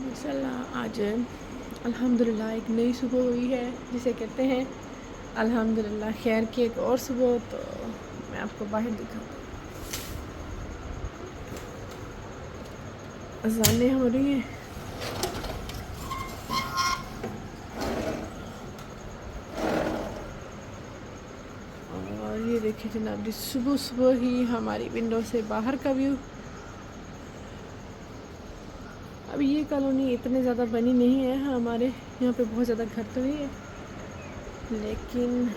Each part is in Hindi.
माशाल्लाह आज अल्हम्दुलिल्लाह एक नई सुबह हुई है जिसे कहते हैं अल्हम्दुलिल्लाह खैर की एक और सुबह। तो मैं आपको बाहर दिखाऊँ, अज़ानें हो रही हैं और ये देखिए जनाब जी, सुबह सुबह ही हमारी विंडो से बाहर का व्यू। अब ये कॉलोनी इतने ज़्यादा बनी नहीं है, हमारे यहाँ पे बहुत ज़्यादा घर तो नहीं है, लेकिन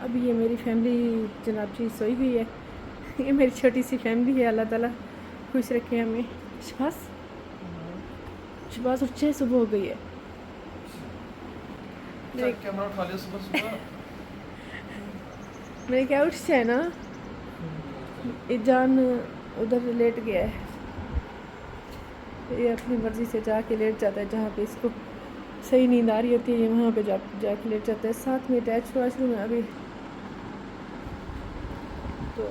अब ये मेरी फैमिली जनाब जी सोई हुई है। ये मेरी छोटी सी फैमिली है, अल्लाह ताला खुश रखे हमें। शबास शबास, और 6 सुबह हो गई है। कैमरा उठा लिया सुबह सुबह। मेरे क्या उठ से है ना, जान उधर लेट गया है। ये अपनी मर्ज़ी से जाके लेट जाता है, जहाँ पे इसको सही नींद आ रही होती है ये वहाँ पे जाके लेट जाता है। साथ में अटैच वॉशरूम है। अभी तो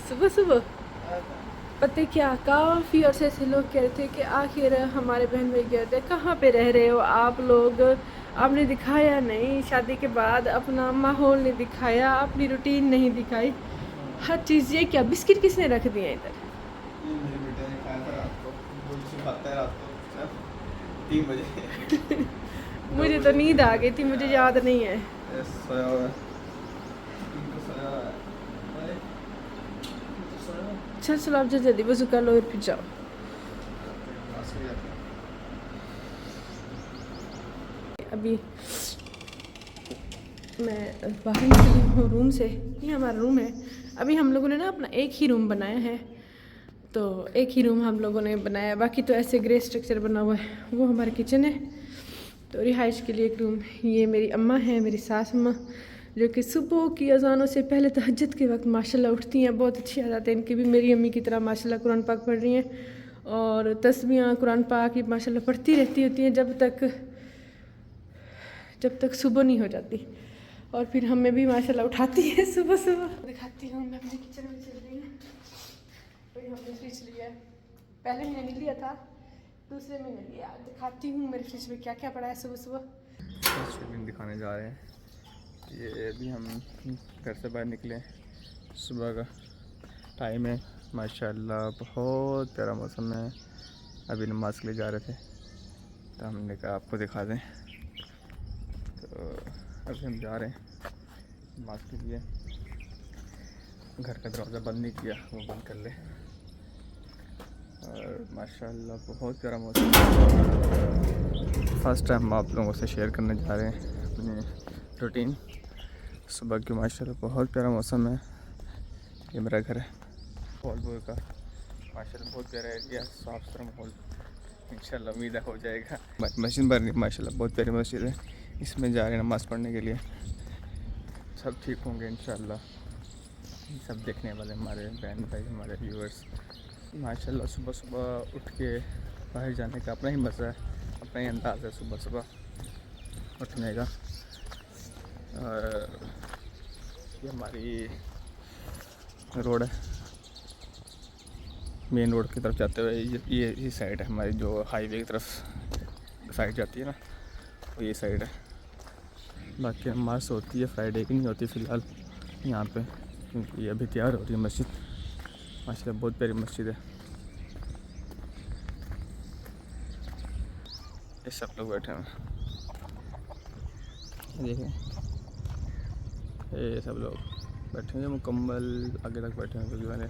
सुबह सुबह पता क्या, काफ़ी अरसे से लोग कह रहे थे कि आखिर हमारे बहन भाई कह रहे थे कहाँ पे रह रहे हो आप लोग, आपने दिखाया नहीं, शादी के बाद अपना माहौल नहीं दिखाया, अपनी रूटीन नहीं दिखाई, हर चीज़। ये क्या बिस्किट किसने रख दिया इधर? मेरे बेटे ने खाया था रात को, वो इसे खाता है रात को 3 बजे। मुझे तो नींद आ गई थी, मुझे याद नहीं है। सोया हुआ है। सोया हुआ है। चल चलो आप जल्दी वज़ू कर लो और फिर जाओ। अभी मैं बाहर निकली हूँ रूम से, ये हमारा रूम है। अभी हम लोगों ने ना अपना एक ही रूम बनाया है, तो एक ही रूम हम लोगों ने बनाया, बाकी तो ऐसे ग्रे स्ट्रक्चर बना हुआ है। वो हमारा किचन है, तो रिहाइश के लिए एक रूम। ये मेरी अम्मा है, मेरी सास अम्मा, जो कि सुबह की अजानों से पहले तहज्जुद के वक्त माशाल्लाह उठती हैं। बहुत अच्छी आदत है इनकी भी, मेरी अम्मी की तरह माशाल्लाह कुरान पाक पढ़ रही हैं और तस्बीहां कुरान पाक की माशाल्लाह पढ़ती रहती होती हैं जब तक सुबह नहीं हो जाती। और फिर हमें भी माशाल्लाह उठाती है सुबह सुबह। दिखाती हूँ, मैं अपने किचन में चल रही हूँ। तो हमने फ्रिज लिया है, पहले महीने नहीं लिया था, दूसरे महीने लिया। दिखाती हूँ मेरे फ्रिज में क्या क्या पड़ा है सुबह सुबह। दिखाने जा रहे हैं। ये अभी हम घर से बाहर निकले, सुबह का टाइम है। माशाल्लाह बहुत प्यारा मौसम है। अभी नमाज के लिए जा रहे थे, तो हमने कहा आपको दिखा दें। तो अभी हम जा रहे हैं नमाज के लिए। घर का दरवाज़ा बंद नहीं किया, वो बंद कर ले। और माशाल्लाह बहुत प्यारा मौसम। फर्स्ट टाइम आप लोगों से शेयर करने जा रहे हैं अपनी रूटीन सुबह की। माशाल्लाह बहुत प्यारा मौसम है। ये मेरा घर है फॉलबोर का। माशाल्लाह बहुत प्यारा एरिया, साफ सुथरा माहौल। इंशाल्लाह उम्मीद है हो जाएगा। मस्जिद बन रही, माशाल्लाह बहुत प्यारी मस्जिद है। इसमें जा रहे हैं नमाज़ पढ़ने के लिए। सब ठीक होंगे इंशाल्लाह। सब देखने वाले हमारे बहन भाई, हमारे व्यूअर्स। माशाल्लाह सुबह सुबह उठ के बाहर जाने का अपना ही मज़ा है, अपना ही अंदाज़ है सुबह सुबह उठने का। और ये हमारी रोड है, मेन रोड की तरफ जाते हुए ये साइड है हमारी, जो हाईवे की तरफ साइड जाती है ना, वो ये साइड है। बाकी नमाज़ होती है, फ्राइडे की नहीं होती फ़िलहाल यहाँ पे, क्योंकि ये अभी तैयार हो रही है मस्जिद। माशाल्लाह बहुत प्यारी मस्जिद है। ये सब लोग बैठे हैं, देखें ये सब लोग बैठे हैं मुकम्मल आगे तक बैठे हैं, क्योंकि मैंने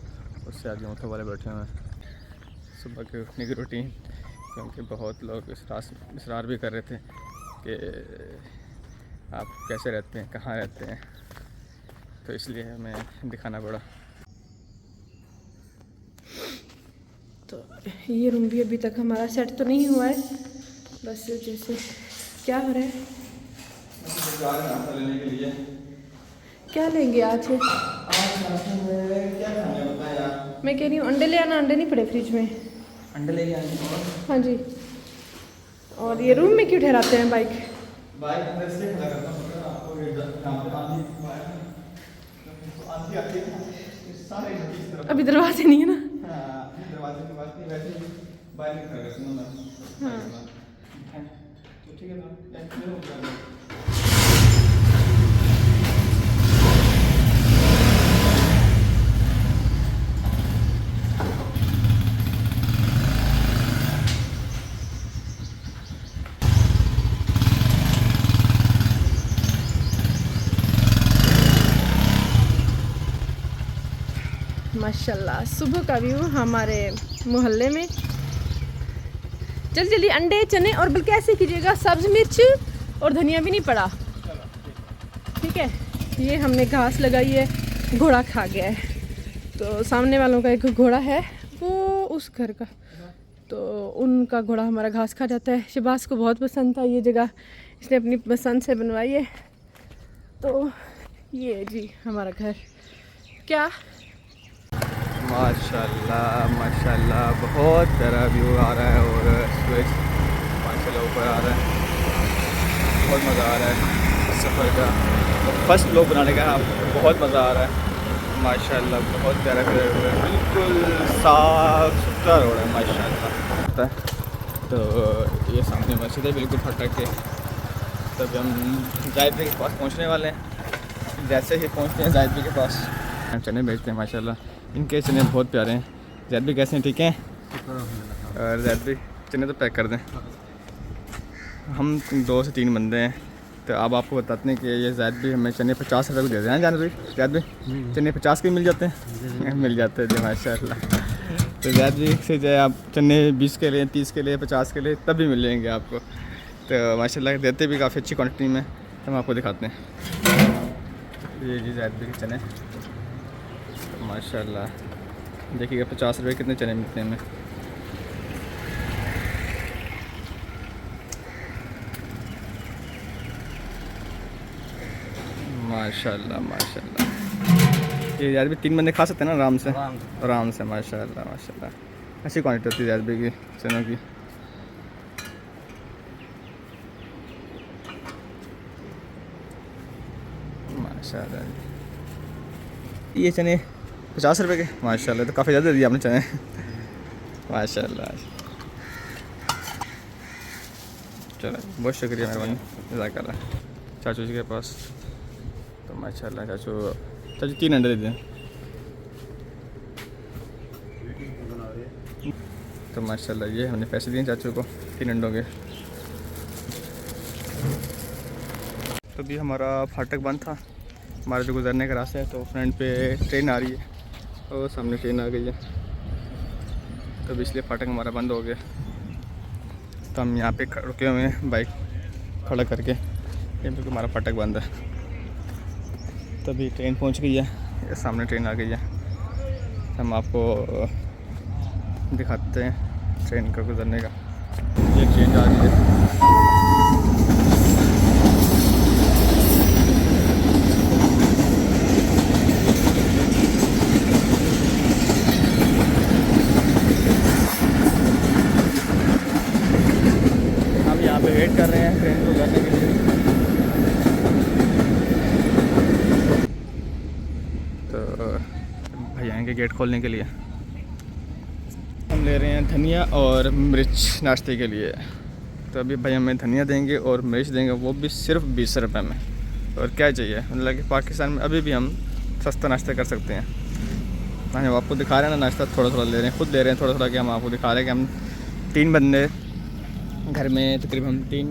उससे आगे मुख्य वाले बैठे हुए हैं। सुबह के उठने की रूटीन, क्योंकि बहुत लोग इसरार भी कर रहे थे कि आप कैसे रहते हैं, कहाँ रहते हैं, तो इसलिए हमें दिखाना पड़ा। तो ये रूम भी अभी तक हमारा सेट तो नहीं हुआ है, बस जैसे क्या हो रहा है। नाश्ता लेने के लिए क्या लेंगे आज? नाश्ते में क्या खाने बताएं यार। मैं कह रही हूँ अंडे ले आना, अंडे नहीं पड़े फ्रिज में। अंडे लेके आए। हाँ जी। और ये रूम में क्यों ठहराते हैं बाइक? बाइक अंदर इसलिए खड़ा करता हूँ आपको अभी दरवाजे नहीं है ना। दरवाजे की बात नहीं, वैसे भी बाहर नहीं खड़ा सुनो ना। हाँ तो ठीक है ना, माशाल्लाह सुबह का व्यू हमारे मोहल्ले में। जल्दी जल्दी अंडे चने और बल्कि ऐसे कीजिएगा, सब्ज मिर्च और धनिया भी नहीं पड़ा, ठीक है। ये हमने घास लगाई है, घोड़ा खा गया है। तो सामने वालों का एक घोड़ा है वो उस घर का, तो उनका घोड़ा हमारा घास खा जाता है। शहबाज को बहुत पसंद था ये जगह, इसने अपनी पसंद से बनवाई है। तो ये जी हमारा घर। क्या माशाल्लाह माशाल्लाह बहुत प्यारा व्यू आ रहा है और सूरज माशाल्लाह ऊपर आ रहा है। बहुत मज़ा आ रहा है सफ़र का। फर्स्ट व्लॉग बनाने का बहुत मज़ा आ रहा है माशाल्लाह। बहुत प्यारा कलर है, बिल्कुल साफ़ सुथरा रोड है माशाल्लाह। तो ये सामने मस्जिद है बिल्कुल फटक के। तब हम जायद भाई के पास पहुँचने वाले हैं। जैसे ही पहुँचते हैं जायद भाई के पास, हम चने बेचते हैं माशाल्लाह। इनके चने बहुत प्यारे हैं। जैद भी कैसे हैं, ठीक हैं? और जैद भी चने तो पैक कर दें। हम 2 से 3 बंदे हैं। तो अब आपको बताते हैं कि ये जैद भी हमें चने 50 रुपये को दे दें। हैं जान भाई, जैद भी चने 50 के मिल जाते हैं। मिल जाते हैं जी माशाल्लाह। तो जैद भी से जो है आप चने 20 के लिए, 30 के लिए, 50 के लिए तब भी मिल जाएंगे आपको। तो माशाल्लाह देते भी काफ़ी अच्छी क्वान्टिटी में। तो हम आपको दिखाते हैं। ये जी जैद भी के चने माशाल्लाह। देखिएगा 50 रुपये कितने चने मिलते हैं हमें। माशाल्लाह माशाल्लाह। ये यार भी 3 बंदे खा सकते हैं ना आराम से, आराम से माशाल्लाह माशाल्लाह। अच्छी क्वांटिटी होती है यार भी की चनों की। माशाल्लाह ये चने 50 रुपये के माशाल्लाह। तो काफ़ी ज़्यादा दिए आपने चने माशाल्लाह। चलो बहुत शुक्रिया, मेहरबानी, जज़ाकल्लाह। चाचू जी के पास तो माशाल्लाह चाचू 3 अंडे दे दें। तो माशाल्लाह ये हमने पैसे दिए चाचू को 3 अंडों के। तो भी हमारा फाटक बंद था, हमारे जो गुजरने का रास्ता है। तो फ्रंट पे ट्रेन आ रही है और सामने ट्रेन आ गई है। तो इसलिए फाटक हमारा बंद हो गया। तो हम यहाँ पे रुके हुए हैं बाइक खड़ा करके, क्योंकि हमारा फाटक बंद है। तभी ट्रेन पहुँच गई है, ये सामने ट्रेन आ गई है। हम आपको दिखाते हैं ट्रेन का गुजरने का। ये ट्रेन आ रही है। हम यहाँ पे वेट कर रहे हैं ट्रेन को गुजरने के लिए। तो भैया आएंगे गेट खोलने के लिए। हम ले रहे हैं धनिया और मिर्च नाश्ते के लिए। तो अभी भाई हमें धनिया देंगे और मिर्च देंगे, वो भी सिर्फ 20 रुपये में। और क्या चाहिए, मतलब कि पाकिस्तान में अभी भी हम सस्ता नाश्ता कर सकते हैं। हम आपको दिखा रहे हैं ना नाश्ता, थोड़ा थोड़ा ले रहे हैं, खुद ले रहे हैं थोड़ा थोड़ा। कि हम आपको दिखा रहे हैं कि हम 3 बंदे घर में, तकरीबन हम 3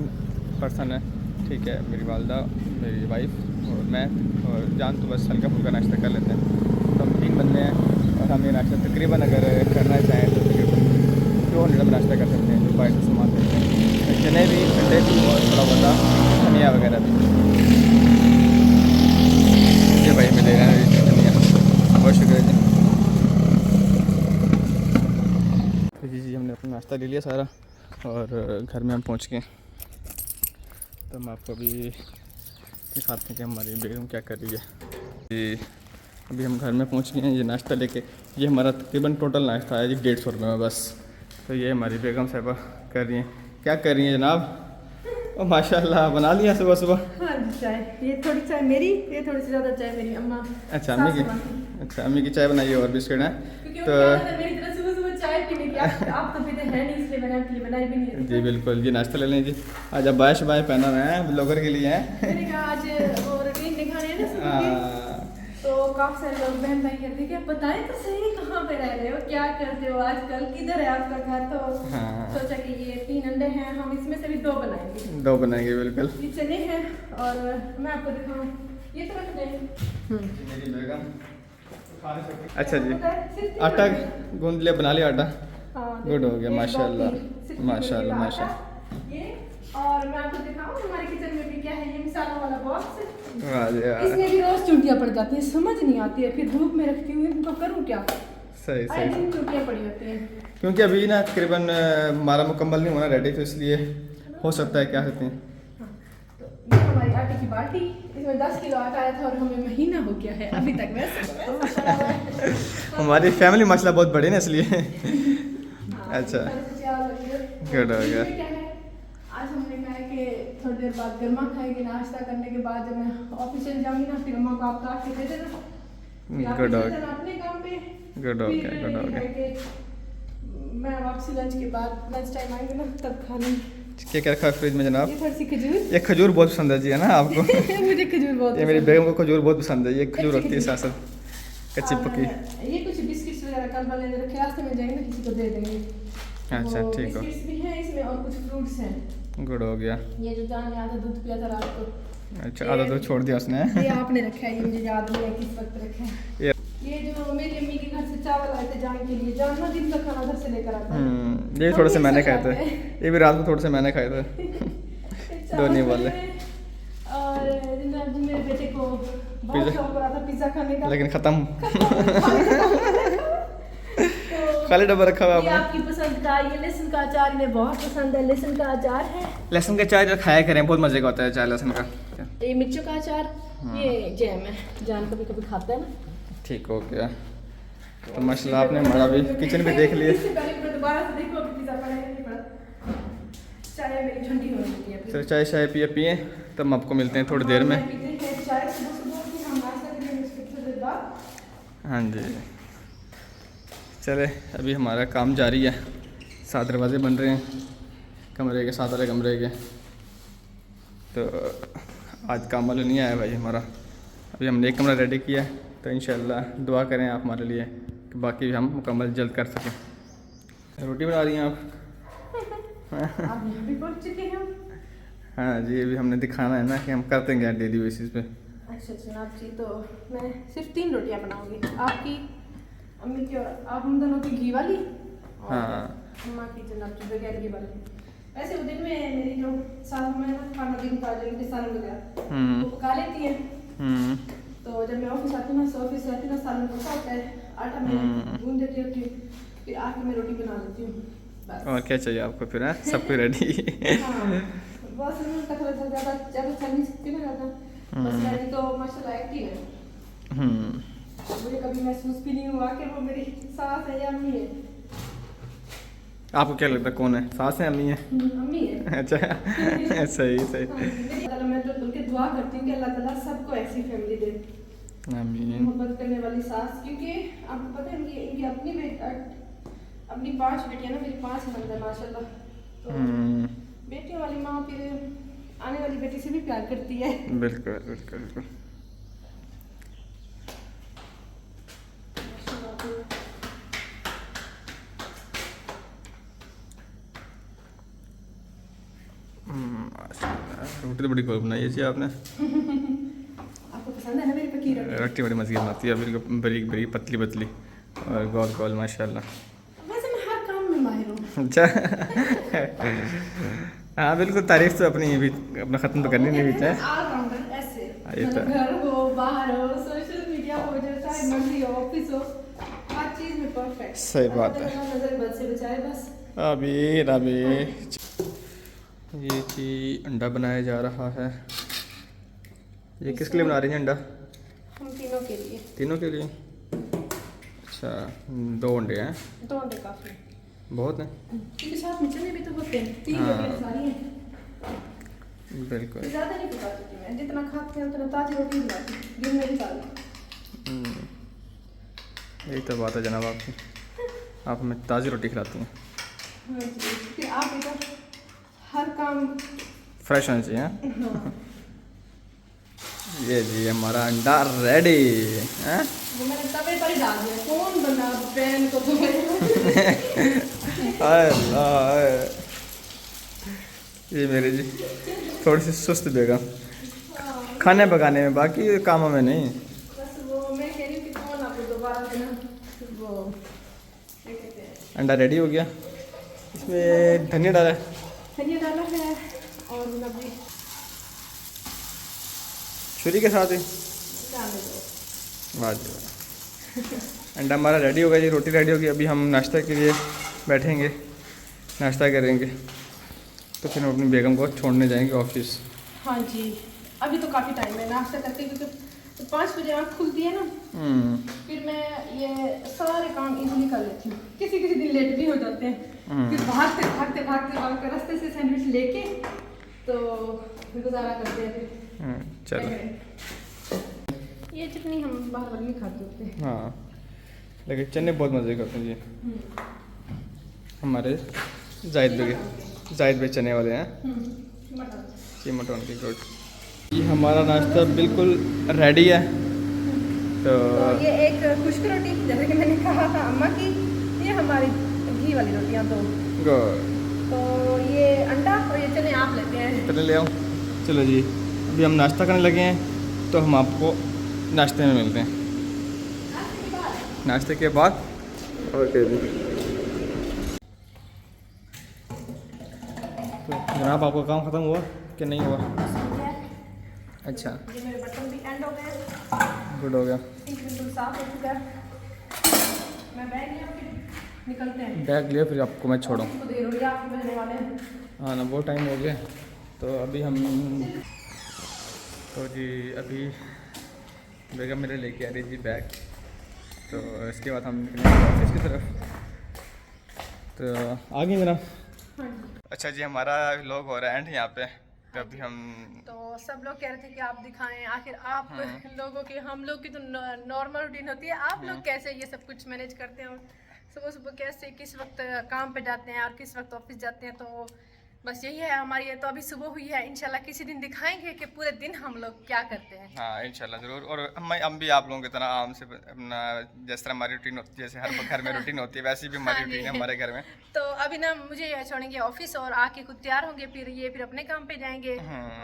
पर्सन हैं, ठीक है। मेरी वालदा, मेरी वाइफ और मैं और जान। तो बस हल्का फुल्का नाश्ता कर लेते हैं। तो हम 3 बंदे हैं और हम ये नाश्ता तकरीबन अगर करना चाहें तो तकरीबन 200 में नाश्ता कर सकते हैं। जो बाहर से सामान देते हैं, चने भी, अंडे भी और थोड़ा बता धनिया वगैरह भी। ये भाई मिले हैं धनिया, बहुत शुक्रिया जी। तो जी हमने अपना नाश्ता ले लिया सारा और घर में हम पहुंच गए। तो हम आपको अभी दिखाते हैं कि हमारी बेगम क्या कर रही है। जी अभी हम घर में पहुंच गए हैं ये नाश्ता लेके। ये हमारा तकरीबन टोटल नाश्ता है जी 150 रुपये में बस। तो ये हमारी बेगम साहिबा कर रही हैं। क्या कर रही हैं जनाब? ओ माशाल्लाह, बना लिया सुबह सुबह। हाँ जी, चाय, ये थोड़ी चाय मेरी, ये थोड़ी सी ज़्यादा चाय मेरी अम्मा। अच्छा अम्मी की, अच्छा अम्मी की चाय बनाई है और बिस्किट है। क्योंकि तो मेरी तरह सुबह सुबह चाय पीने की आप तो पीते हैं नहीं, इसलिए मैंने आपके लिए बनाई भी नहीं है। जी बिल्कुल, ये नाश्ता ले लें जी। आज अब बाय शबाय पहना हुआ है ब्लॉगर के लिए है। मैंने कहा आज वो रूटीन दिखाने हैं ना सुबह की, तो काफ़ी सारे लोग बहन भाई कहते हैं कि बताएं तो सही कहाँ पे रह रहे हो, क्या करते हो आजकल, किधर है आपका घर। तो सोचा कि ये 3 अंडे हैं, हम इसमें से भी 2 बनाएंगे। 2 बनाएंगे बिल्कुल। ये चने हैं और मैं आपको दिखाऊं, ये तो रख दें। मेरी बेगम अच्छा जी, आटा गूंद लिया, बना लिया आटा। गुड हो गया माशाल्लाह माशाल्लाह माशाल्लाह। ये और मैं आपको दिखाऊं हमारे किचन में भी क्या है, ये मिसालों वाला बॉक्स। वाह यार, इसमें भी रोज चुटियां पड़ जाती हैं, समझ नहीं आती है, फिर धूप में रखती हूँ इनको, करूँ क्या। सही आए सही, दिन चुटियां पड़ी होती हैं, क्योंकि अभी ना तकरीबन हमारा मुकम्मल नहीं होना रेडी, तो इसलिए हो सकता है क्या कहते हैं। ये हमारी आटे की बाटी, इसमें 10 किलो आटा आया था और हमें महीना हो गया है अभी तक। वैसे हमारी फैमिली मसला बहुत बड़ी ना इसलिए। अच्छा गुड हो गया। आज हमने कहा कि थोड़ी देर बाद गर्मा खाएंगे, नाश्ता करने के बाद जब मैं ऑफिस चल जाऊंगी ना, फिर अम्मा को आप काट के दे देना, गुड हो गया, अपने काम पे। गुड हो गया, गुड हो गया। मैं वापसी लंच के बाद, लंच टाइम आएंगे ना तब खाने। क्या क्या रखा है फ्रिज में जनाब? ये थोड़ी सी खजूर, ये खजूर बहुत पसंद है जी, है ना आपको? मुझे खजूर बहुत, ये मेरी बेगम को खजूर बहुत पसंद है, ये खजूर रखती है साथ साथ कच्ची पक्की। ये कुछ बिस्किट्स वगैरह कल वाले रखे, रास्ते में जाएंगे ना किसी को दे देंगे। अच्छा ठीक हो, बिस्किट्स भी हैं इसमें और कुछ फ्रूट्स हैं। गुड हो गया। ये जो जान ने आधा दूध पिया था रात को, अच्छा आधा दूध छोड़ दिया उसने। ये आपने रखा है, ये मुझे याद नहीं है किस वक्त रखा है। ये जो मेरी अम्मी के घर से चावल आए थे जान के लिए, जान ना दिन का खाना घर से लेकर आता है। ये थोड़े से मैंने खाए थे, ये भी रात को थोड़े से मैंने खाए थे। दो नहीं बोले। और जनाब जी मेरे बेटे को बहुत शौक हो रहा था पिज्जा खाने का, लेकिन खत्म खाली डब्बा रखा हुआ ये आपने। आपकी पसंद का, ये लहसुन का अचार इन्हें बहुत पसंद है, लहसुन का अचार है। लहसुन का चाय जो खाया करें, बहुत मजे का होता है चाय लहसुन का। ये मिर्चों का अचार, ये जैम है, जान कभी कभी खाता है ना। ठीक हो गया। तो माशाल्लाह आपने हमारा भी किचन भी देख लिया। इससे पहले मैं दोबारा से देखो कि पिज्जा पड़ा है नहीं पड़ा। चाय मेरी ठंडी हो चुकी है। चलो चाय शाय पिए तब हम आपको मिलते हैं थोड़ी देर में। चाय सुबह की हम नाश्ता करेंगे उसके थोड़ी देर बाद। हाँ जी चले, अभी हमारा काम जारी है। 7 दरवाजे बन रहे हैं कमरे के, 7 वाले कमरे के। तो आज काम वाला नहीं आया भाई हमारा, अभी हमने एक कमरा रेडी किया है, तो इंशाल्लाह दुआ करें आप हमारे लिए कि बाकी भी हम मुकम्मल जल्द कर सकें। रोटी बना रही हैं आप? आप यहाँ भी पहुँच चुके हैं। हाँ जी, अभी हमने दिखाना है ना कि हम करते हैं डेली बेसिस पे। अच्छा जनाब जी, तो मैं सिर्फ 3 रोटियाँ बनाऊंगी, आपकी, अम्मी की और आप हम दोनों की घी वाली, और हाँ अम्मा की जनाब जी बगैर घी वाली। वैसे वो दिन में मेरी जो सास में ना खाना दिन का जो इनके सालन वगैरह वो पका लेती है। तो जब मैं ऑफिस आती हूँ ना, ऑफिस से आती हूँ ना, सालन पका होता है, आटा मैं गूंद देती होती हूँ, फिर आके मैं रोटी बना लेती हूँ बस। और क्या चाहिए आपको फिर? है सब कुछ रेडी। हाँ बस का थोड़ा सा ज़्यादा चल नहीं सकती ना ज़्यादा, बस मैंने तो माशाल्लाह एक्टिव है। मुझे कभी महसूस भी नहीं हुआ कि वो मेरी सास है या अम्मी है। आपको क्या लगता है कौन है, सास है अम्मी है? अम्मी है। अच्छा सही सही। मैं तो बल्कि दुआ करती हूँ कि अल्लाह ताला सबको ऐसी फैमिली दे, आमीन। मोहब्बत करने वाली सास, क्योंकि आपको पता है इनकी अपनी 5 बेटियां ना, मेरी 5 नंद है माशाल्लाह। तो बेटियों वाली माँ फिर आने वाली बेटी से भी प्यार करती है। बिल्कुल बिल्कुल बिल्कुल। रोटी तो बड़ी गोल बनाई है जी आपने। आपको पसंद है ना मेरी पकी रोटी? रोटी बड़ी मज़े की बनाती है, बिल्कुल बरीक बरीक पतली पतली और गोल गोल माशाल्लाह। वैसे मैं हर काम में माहिर हूँ। अच्छा हाँ बिल्कुल, तारीफ तो अपनी भी अपना ख़त्म तो करनी नहीं भी चाहे। ऑलराउंडर ऐसे, ये तो घर हो बाहर हो सोशल मीडिया हो, जो चाहे मर्जी हो, ऑफिस हो, हर चीज़ में परफेक्ट। सही बात है। नजर बद से बचाए बस। अभी ये जी अंडा बनाया जा रहा है। ये किसके लिए बना रही हैं अंडा? हम तीनों के लिए। तीनों के लिए? अच्छा 2 अंडे हैं? 2 अंडे काफ़ी बहुत हैं क्योंकि साथ में चने भी तो होते हैं। 3 रोटियां सारी हैं। बिल्कुल। ज़्यादा नहीं पकाती थी मैं, जितना खाते हैं उतना ताज़ी रोटी बनाती हूँ दिन में भी साल। यही तो बात है जनाब आपकी, आप हमें ताज़ी रोटी खिलाती हैं। हाँ जी, फिर आप इधर हर काम फ्रेश होना चाहिए। हाँ? हाँ। ये जी हमारा अंडा रेडी है। वो मैंने तवे पर ही डाल दिया, कौन बना पैन को तो हाय अल्लाह, ये मेरी जी थोड़ी सी सुस्त बेगम खाने पकाने में, बाकी कामों में नहीं। बस वो मैं कह रही हूँ कि कौन आपको दोबारा से ना वो क्या कहते हैं, अंडा रेडी हो गया, इसमें धनिया डाला है, धनिया डाला है और मतलब भी छुरी के साथ ही। डाल दो। वाह जी वाह। अंडा हमारा रेडी हो गया जी, रोटी रेडी हो गई। अभी हम नाश्ता के लिए बैठेंगे, नाश्ता करेंगे, तो फिर हम अपनी बेगम को छोड़ने जाएंगे ऑफिस। हाँ जी, अभी तो काफ़ी टाइम है नाश्ता करते, क्योंकि तो 5 बजे आँख खुलती है ना, फिर मैं ये सारे काम इजीली कर लेती हूँ। किसी किसी दिन लेट भी हो जाते हैं, फिर भागते भागते भागते भागते रास्ते से सैंडविच लेके तो गुजारा करते हैं फिर। चलो, ये चटनी हम बाहर वाली नहीं खाते होते। हाँ लेकिन चने बहुत मज़े करते हैं जी हमारे जाहिद भाई चने वाले हैं। जी मटन की रोटी, ये हमारा नाश्ता बिल्कुल रेडी है। तो ये एक खुश्क रोटी, जैसे कि मैंने कहा था अम्मा की, ये हमारी घी वाली रोटियाँ दो। तो ये अंडा और ये चने आप लेते हैं। चले ले आओ। चलो जी, अभी हम नाश्ता करने लगे हैं, तो हम आपको नाश्ते में मिलते हैं नाश्ते के बाद। ओके जी। तो जनाब आपका काम ख़त्म हुआ कि नहीं हुआ? अच्छा, ये मेरे बर्तन भी एंड हो गए, गुड हो गया। बिल्कुल साफ हो चुका है। मैं बैग लिया, फिर निकलते हैं। बैग लिया, फिर आपको मैं छोड़ूँ। आपको देर हो रही है, आपके बजने वाले हैं। हाँ ना, बहुत टाइम हो गया। तो अभी हम तो जी अभी बेगम मेरे लेके आ रही जी बैग, तो इसके बाद हम निकलेंगे ऑफिस की तरफ। तो आ गए जनाब। हाँ जी। अच्छा जी, हमारा व्लॉग हो रहा है एंड यहाँ पे। तो अभी हम तो सब लोग कह रहे थे कि आप दिखाएं, आखिर आप लोगों की, हम लोग की तो नॉर्मल रूटीन होती है, आप लोग कैसे ये सब कुछ मैनेज करते हैं, और सुबह सुबह कैसे किस वक्त काम पे जाते हैं और किस वक्त ऑफिस जाते हैं। तो बस यही है हमारी। तो अभी सुबह हुई है, इंशाल्लाह किसी दिन दिखाएंगे कि पूरे दिन हम लोग क्या करते हैं। हाँ इंशाल्लाह ज़रूर। और हम भी आप लोगों की तरह आराम से अपना जिस तरह हमारी रूटीन होती है, जैसे हर घर में रूटीन होती है, वैसी भी हमारी हाँ जी। रूटीन है हमारे घर में। तो अभी ना मुझे छोड़ेंगे ऑफिस और आके खुद तैयार होंगे, फिर अपने काम पे जाएंगे।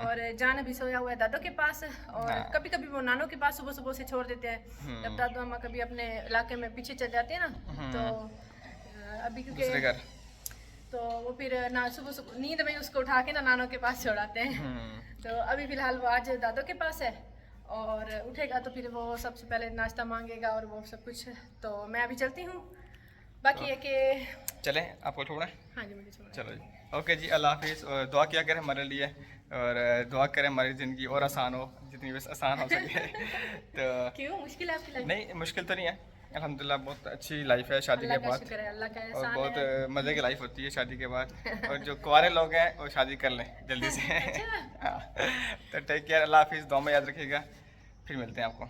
और जान भी सोया हुआ है दादो के पास, और कभी कभी वो नानों के पास सुबह सुबह से छोड़ देते हैं, जब दादू अम्मा कभी अपने इलाके में पीछे चल जाते हैं ना। तो अभी क्योंकि तो वो फिर ना सुबह नींद में उसको उठा के ना नानों के पास छोड़ाते हैं। तो अभी फिलहाल वो आज दादो के पास है, और उठेगा तो फिर वो सबसे पहले नाश्ता मांगेगा और वो सब कुछ। तो मैं अभी चलती हूँ, बाकी है कि चलें आपको छोड़ें। हाँ जी, मुझे छोड़ना। चलो जी, ओके जी, अल्लाह हाफिज़। और दुआ किया करें हमारे लिए, और दुआ करें हमारी ज़िंदगी और आसान हो, जितनी बस आसान हो सके। तो क्यों मुश्किल है आपकी लाइफ? नहीं, मुश्किल तो नहीं है, अल्हम्दुलिल्लाह बहुत अच्छी लाइफ है शादी के बाद, शुक्र है अल्लाह का और एहसान बहुत है। मज़े की लाइफ होती है शादी के बाद। और जो कुंवारे लोग हैं वो शादी कर लें जल्दी से। हाँ, तो टेक केयर, अल्लाह हाफिज़, दुआ में याद रखिएगा, फिर मिलते हैं आपको।